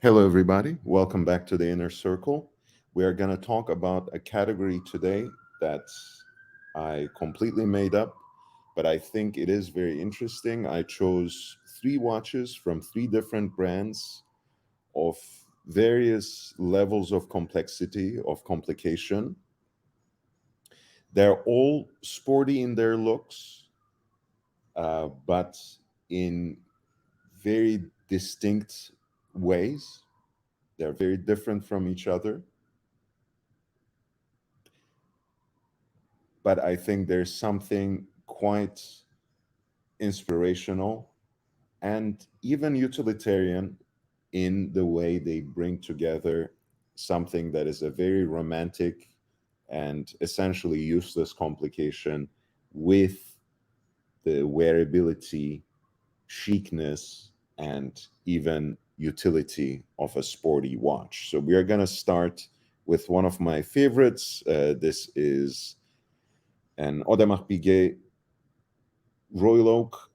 Hello, everybody. Welcome back to the Inner Circle. We are going to talk about a category today that I completely made up, but I think it is very interesting. I chose three watches from three different brands of various levels of complexity, of complication. They're all sporty in their looks, but in very distinct ways. They're very different from each other. But I think there's something quite inspirational and even utilitarian in the way they bring together something that is a very romantic and essentially useless complication with the wearability, chicness, and even utility of a sporty watch. So we are going to start with one of my favorites. This is an Audemars Piguet Royal Oak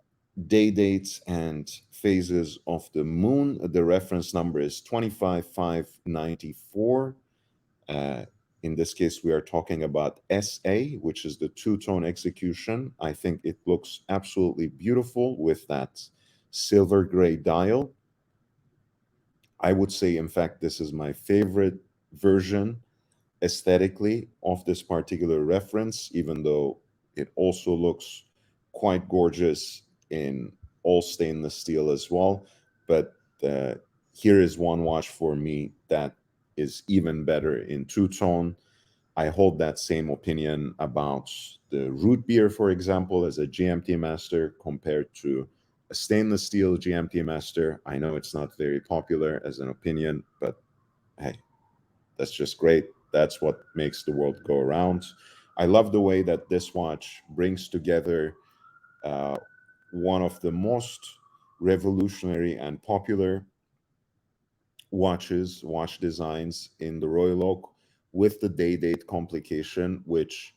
day dates and phases of the moon. The reference number is 25594. Uh, in this case, we are talking about SA, which is the two-tone execution. I think it looks absolutely beautiful with that silver gray dial. I would say, in fact, this is my favorite version aesthetically of this particular reference, even though it also looks quite gorgeous in all stainless steel as well. But uh, here is one watch for me that is even better in two-tone. I hold that same opinion about the root beer, for example, as a GMT master compared to a stainless steel GMT master. I know it's not very popular as an opinion, but hey, that's just great. That's what makes the world go around. I love the way that this watch brings together uh, one of the most revolutionary and popular watch designs in the Royal Oak with the day date complication, which,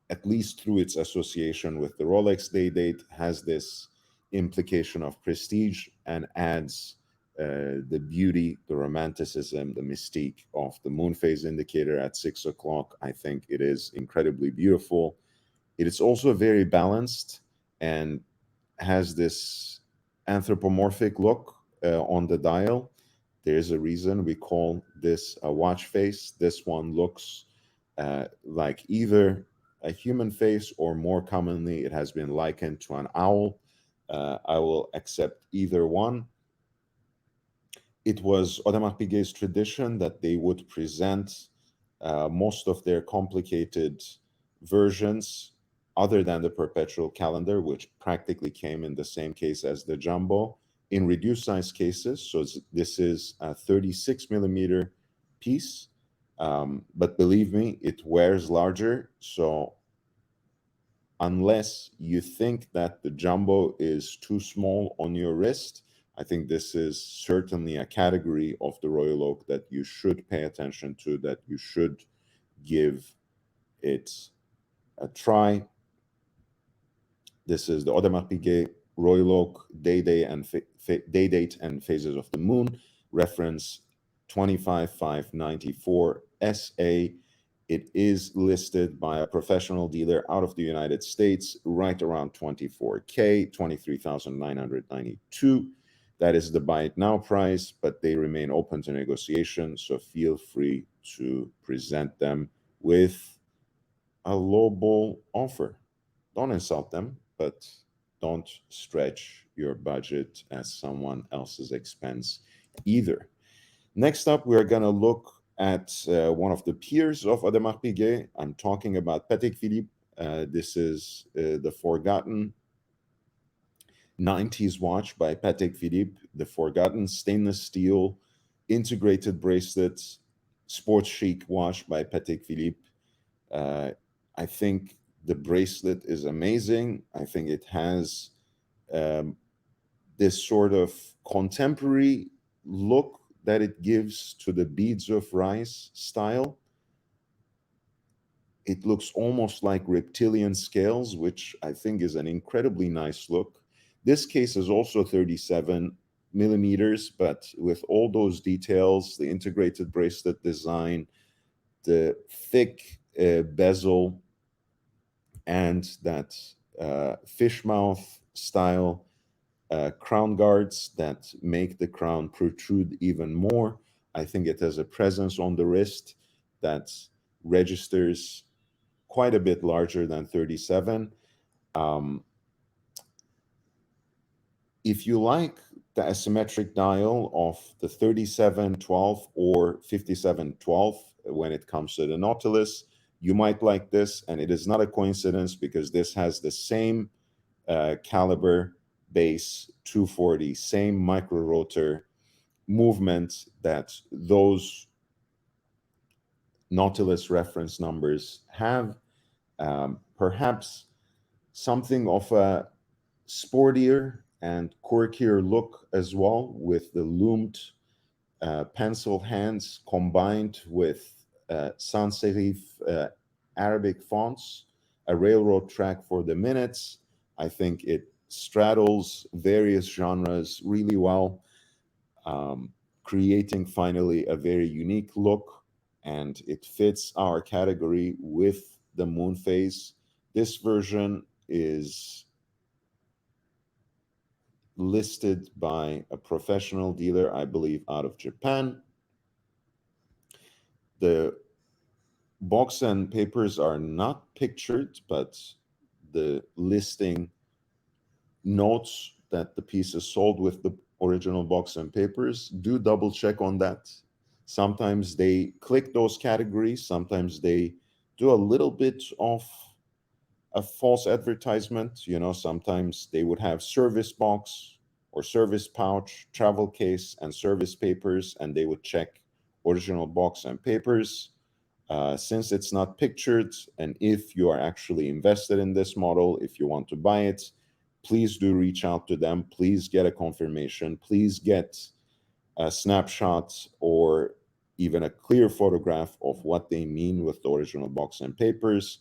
at least through its association with the Rolex day date, has this implication of prestige and adds the beauty, the romanticism, the mystique of the Moonphase indicator at 6 o'clock. I think it is incredibly beautiful. It is also very balanced and has this anthropomorphic look on the dial. There's a reason we call this a watch face. This one looks like either a human face, or more commonly, it has been likened to an owl. I will accept either one. It was Audemars Piguet's tradition that they would present most of their complicated versions, other than the perpetual calendar, which practically came in the same case as the jumbo, in reduced size cases. So this is a 36 millimeter piece, but believe me, it wears larger. So unless you think that the jumbo is too small on your wrist, I think this is certainly a category of the Royal Oak that you should pay attention to, that you should give it a try. This is the Audemars Piguet Royal Oak Day Date and Phases of the Moon, reference 25594 SA. It is listed by a professional dealer out of the United States, right around 24K, 23,992. That is the buy it now price, but they remain open to negotiation. So feel free to present them with a lowball offer. Don't insult them, but don't stretch your budget at someone else's expense either. Next up, we're going to look at one of the peers of Audemars Piguet. I'm talking about Patek Philippe. This is the Forgotten 90s watch by Patek Philippe, the Forgotten stainless steel integrated bracelets, sports chic watch by Patek Philippe. Uh, I think the bracelet is amazing. I think it has um, this sort of contemporary look that it gives to the beads of rice style. It looks almost like reptilian scales, which I think is an incredibly nice look. This case is also 37. millimeters, but with all those details, the integrated bracelet design, the thick bezel, and that fish mouth style crown guards that make the crown protrude even more. I think it has a presence on the wrist that registers quite a bit larger than 37. Um, if you like the asymmetric dial of the 3712 or 5712 when it comes to the Nautilus, you might like this. And it is not a coincidence because this has the same caliber base 240, same micro rotor movement that those Nautilus reference numbers have. Perhaps something of a sportier and quirkier look as well, with the loomed penciled hands combined with sans serif Arabic fonts, a railroad track for the minutes. I think it straddles various genres really well, um, creating finally a very unique look, and it fits our category with the Moonphase. This version is listed by a professional dealer, I believe, out of Japan. The box and papers are not pictured, but the listing notes that the piece is sold with the original box and papers. Do double check on that. Sometimes they click those categories, sometimes they do a little bit of a false advertisement. You know, sometimes they would have service box or service pouch, travel case, and service papers, and they would check original box and papers. Since it's not pictured, and if you are actually invested in this model, if you want to buy it, please do reach out to them. Please get a confirmation. Please get a snapshot or even a clear photograph of what they mean with the original box and papers.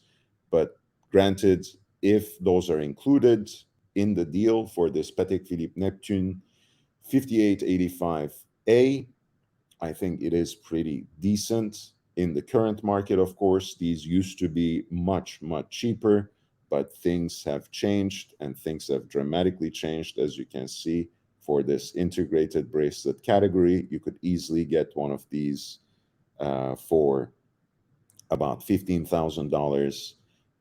But granted, if those are included in the deal for this Patek Philippe Neptune 5885A, I think it is pretty decent. In the current market, of course, these used to be much, much cheaper, but things have changed and things have dramatically changed. As you can see, for this integrated bracelet category, you could easily get one of these for about $15,000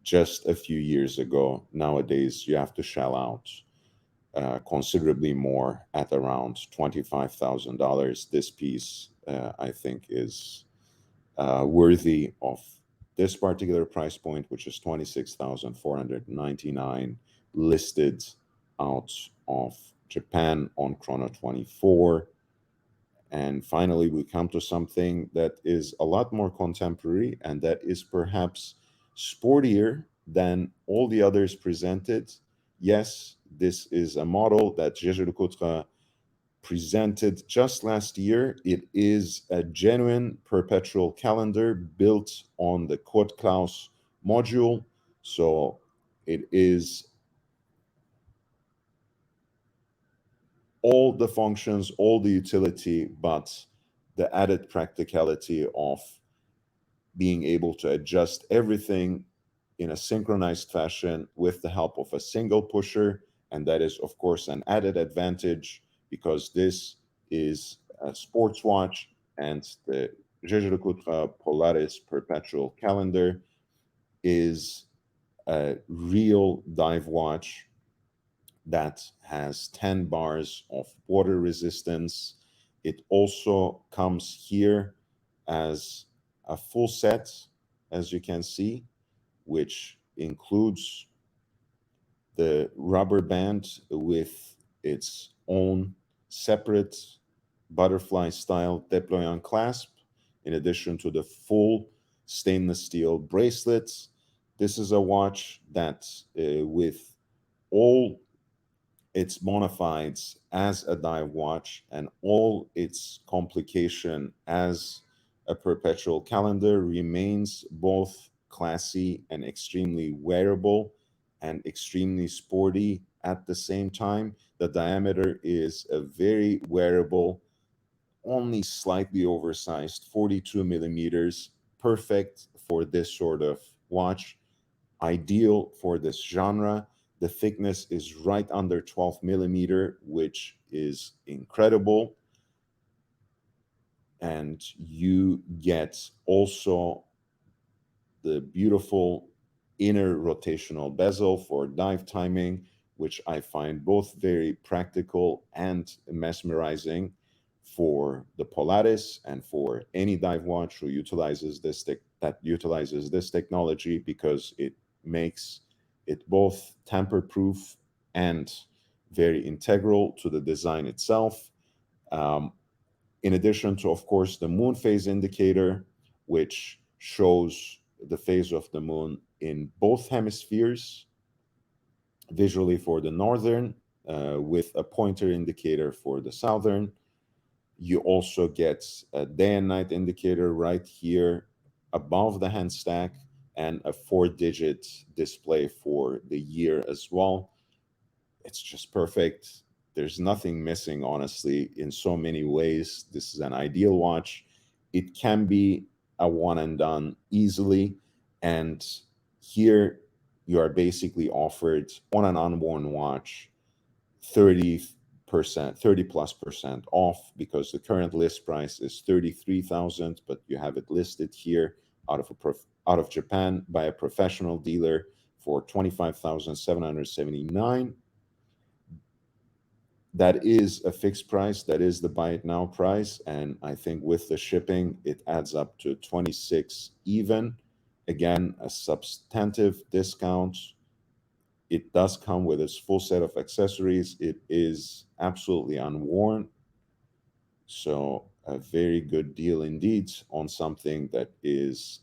just a few years ago. Nowadays, you have to shell out considerably more at around $25,000. This piece, I think, is worthy of this particular price point, which is 26,499, listed out of Japan on Chrono 24. And finally, we come to something that is a lot more contemporary and that is perhaps sportier than all the others presented. Yes, this is a model that jaeger-lecoultre presented just last year. It is a genuine perpetual calendar built on the Code Klaus module. So it is all the functions, all the utility, but the added practicality of being able to adjust everything in a synchronized fashion with the help of a single pusher. And that is, of course, an added advantage because this is a sports watch and the jaeger-lecoultre Polaris perpetual calendar is a real dive watch that has 10 bars of water resistance. It also comes here as a full set, as you can see, which includes the rubber band with its own separate butterfly style deployant clasp, in addition to the full stainless steel bracelets. This is a watch that, with all its bona fides as a dive watch and all its complication as a perpetual calendar, remains both classy and extremely wearable and extremely sporty at the same time. The diameter is a very wearable, only slightly oversized 42 millimeters, perfect for this sort of watch, ideal for this genre. The thickness is right under 12 millimeter, which is incredible. And you get also the beautiful inner rotational bezel for dive timing, which I find both very practical and mesmerizing for the Polaris and for any dive watch who utilizes this technology, because it makes it both tamper proof and very integral to the design itself. Um, in addition to, of course, the moon phase indicator, which shows the phase of the moon in both hemispheres, visually for the northern, with a pointer indicator for the southern. You also get a day and night indicator right here above the hand stack, and a 4-digit display for the year as well. It's just perfect. There's nothing missing, honestly, in so many ways. This is an ideal watch. It can be a one and done easily. And here you are basically offered on an unworn watch 30%, 30 plus percent off, because the current list price is 33,000, but you have it listed here out of Japan by a professional dealer for 25,779. That is a fixed price. That is the buy it now price. And I think with the shipping, it adds up to 26 even. Again, a substantive discount. It does come with its full set of accessories. It is absolutely unworn. So a very good deal indeed on something that is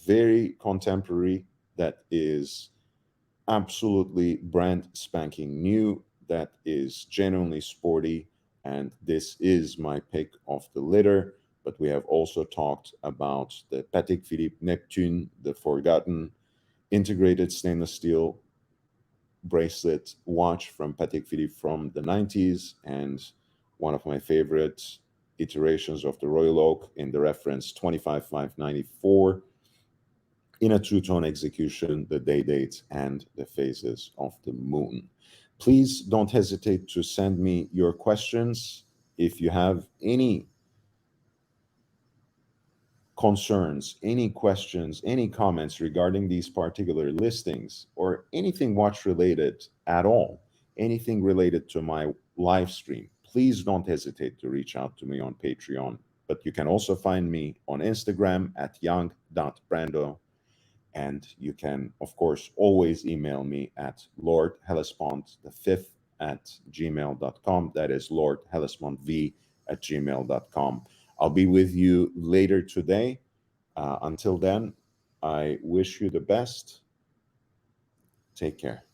very contemporary, that is absolutely brand spanking new, that is genuinely sporty, and this is my pick of the litter. But we have also talked about the Patek Philippe Neptune, the forgotten integrated stainless steel bracelet watch from Patek Philippe from the 90s, and one of my favorite iterations of the Royal Oak in the reference 25594, in a two-tone execution, the day dates and the phases of the moon. Please don't hesitate to send me your questions. If you have any concerns, any questions, any comments regarding these particular listings, or anything watch related at all, anything related to my live stream, please don't hesitate to reach out to me on Patreon. But you can also find me on Instagram at young.brando. And you can, of course, always email me at lordhellespont5 at gmail.com. That is Lord Hellespont V at gmail.com. I'll be with you later today. Until then, I wish you the best. Take care.